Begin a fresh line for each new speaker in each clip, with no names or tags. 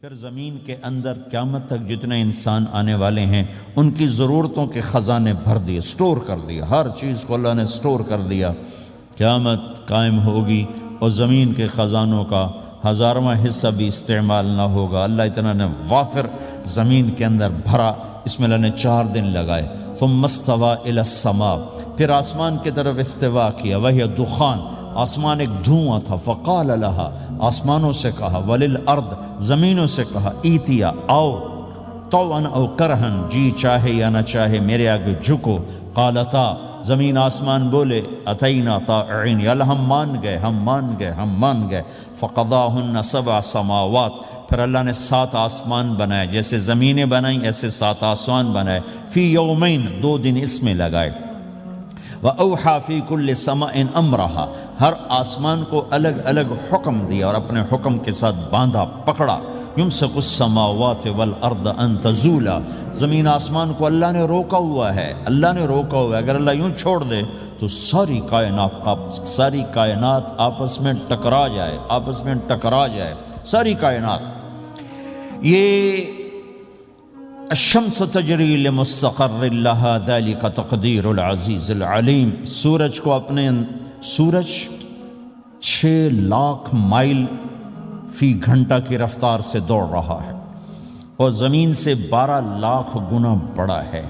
پھر زمین کے اندر قیامت تک جتنے انسان آنے والے ہیں ان کی ضرورتوں کے خزانے بھر دیے، سٹور کر دیا، ہر چیز کو اللہ نے سٹور کر دیا۔ قیامت قائم ہوگی اور زمین کے خزانوں کا 1000واں حصہ بھی استعمال نہ ہوگا۔ اللہ اتنا نے وافر زمین کے اندر بھرا، اس میں اللہ نے 4 دن لگائے۔ ثم استوى الى السماء، پھر آسمان کی طرف استوا کیا، وہی دخان، آسمان ایک دھواں تھا۔ فقال لها، آسمانوں سے کہا، وللارض، زمینوں سے کہا، ایتیا، آؤ، طوعا او کرہن، جی چاہے یا نہ چاہے میرے آگے جھکو۔ قالتا، زمین آسمان بولے، اتینا طائعین، یا اللہ ہم مان گئے، ہم مان گئے، ہم مان گئے۔ فقضاہن 7 سماوات، پھر اللہ نے 7 آسمان بنائے، جیسے زمینیں بنائیں ایسے 7 آسمان بنائے۔ فی یومین، 2 دن اس میں لگائے۔ وَأَوْحَى فِي كُلِّ سَمَاءٍ أَمْرَهَا، ہر آسمان کو الگ الگ حکم دیا اور اپنے حکم کے ساتھ باندھا، پکڑا۔ يُمْسِكُ السَّمَاوَاتِ وَالْأَرْضَ أَن تَزُولَا، زمین آسمان کو اللہ نے روکا ہوا ہے، اللہ نے روکا ہوا ہے۔ اگر اللہ یوں چھوڑ دے تو ساری کائنات آپس میں ٹکرا جائے، آپس میں ٹکرا جائے ساری کائنات۔ یہ الشمس تجری لمستقر لها ذلك تقدیر العزیز العلیم، سورج کو اپنے سورج 6 لاکھ مائل فی گھنٹہ کی رفتار سے دوڑ رہا ہے اور زمین سے 12 لاکھ گنا بڑا ہے،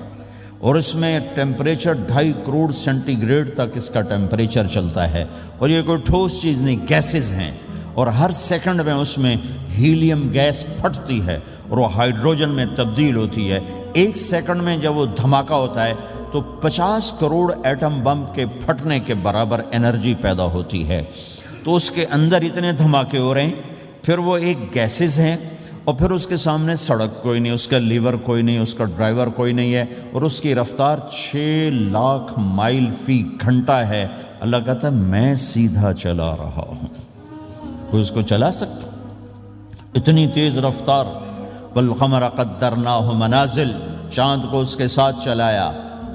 اور اس میں ٹیمپریچر 2.5 کروڑ سینٹی گریڈ تک اس کا ٹیمپریچر چلتا ہے، اور یہ کوئی ٹھوس چیز نہیں، گیسز ہیں، اور ہر سیکنڈ میں اس میں ہیلیم گیس پھٹتی ہے اور وہ ہائیڈروجن میں تبدیل ہوتی ہے۔ 1 سیکنڈ میں جب وہ دھماکہ ہوتا ہے تو 50 کروڑ ایٹم بم کے پھٹنے کے برابر انرجی پیدا ہوتی ہے۔ تو اس کے اندر اتنے دھماکے ہو رہے ہیں، پھر وہ ایک گیسز ہیں، اور پھر اس کے سامنے سڑک کوئی نہیں، اس کا لیور کوئی نہیں، اس کا ڈرائیور کوئی نہیں ہے، اور اس کی رفتار 6 لاکھ مائل فی گھنٹہ ہے۔ اللہ کہتا ہے میں سیدھا چلا رہا ہوں، کوئی اس کو چلا سکتا؟ اتنی تیز رفتار۔ والقمر قدرناہ منازل، چاند کو اس کے ساتھ چلایا،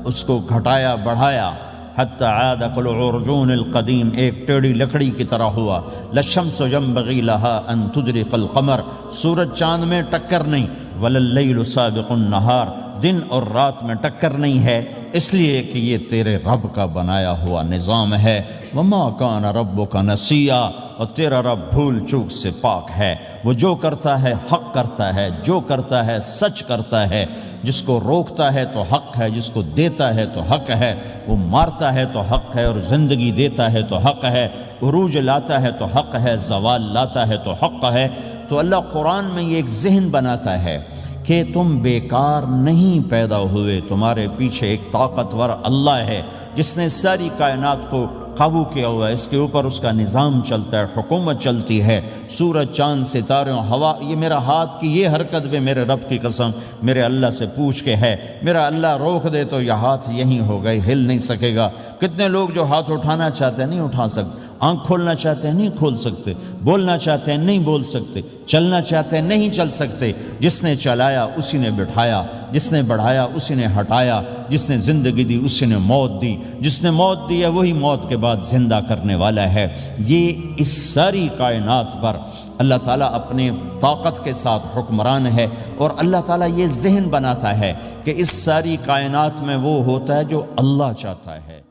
اس کو گھٹایا بڑھایا، حتی عاد کالعرجون القدیم، ایک ٹیڑھی لکڑی کی طرح ہوا۔ للشمس ينبغي لها ان تدرك القمر، سورج چاند میں ٹکر نہیں۔ ولللیل سابق النہار، دن اور رات میں ٹکر نہیں ہے، اس لیے کہ یہ تیرے رب کا بنایا ہوا نظام ہے۔ وما کان ربک نسیا، اور تیرا رب بھول چوک سے پاک ہے۔ وہ جو کرتا ہے حق کرتا ہے، جو کرتا ہے سچ کرتا ہے، جس کو روکتا ہے تو حق ہے، جس کو دیتا ہے تو حق ہے، وہ مارتا ہے تو حق ہے، اور زندگی دیتا ہے تو حق ہے، عروج لاتا ہے تو حق ہے، زوال لاتا ہے تو حق ہے۔ تو اللہ قرآن میں یہ ایک ذہن بناتا ہے کہ تم بیکار نہیں پیدا ہوئے، تمہارے پیچھے ایک طاقتور اللہ ہے جس نے ساری کائنات کو قابو کیا ہوا ہے، اس کے اوپر اس کا نظام چلتا ہے، حکومت چلتی ہے۔ سورج، چاند، ستارے، ہوا، یہ میرا ہاتھ کی یہ حرکت بھی میرے رب کی قسم میرے اللہ سے پوچھ کے ہے۔ میرا اللہ روک دے تو یہ ہاتھ یہیں ہوگا، ہل نہیں سکے گا۔ کتنے لوگ جو ہاتھ اٹھانا چاہتے ہیں نہیں اٹھا سکتے، آنکھ کھولنا چاہتے ہیں نہیں کھول سکتے، بولنا چاہتے ہیں نہیں بول سکتے، چلنا چاہتے ہیں نہیں چل سکتے۔ جس نے چلایا اسی نے بٹھایا، جس نے بڑھایا اسی نے ہٹایا، جس نے زندگی دی اسی نے موت دی، جس نے موت دی ہے وہی موت کے بعد زندہ کرنے والا ہے۔ یہ اس ساری کائنات پر اللہ تعالیٰ اپنے طاقت کے ساتھ حکمران ہے، اور اللہ تعالیٰ یہ ذہن بناتا ہے کہ اس ساری کائنات میں وہ ہوتا ہے جو اللہ چاہتا ہے۔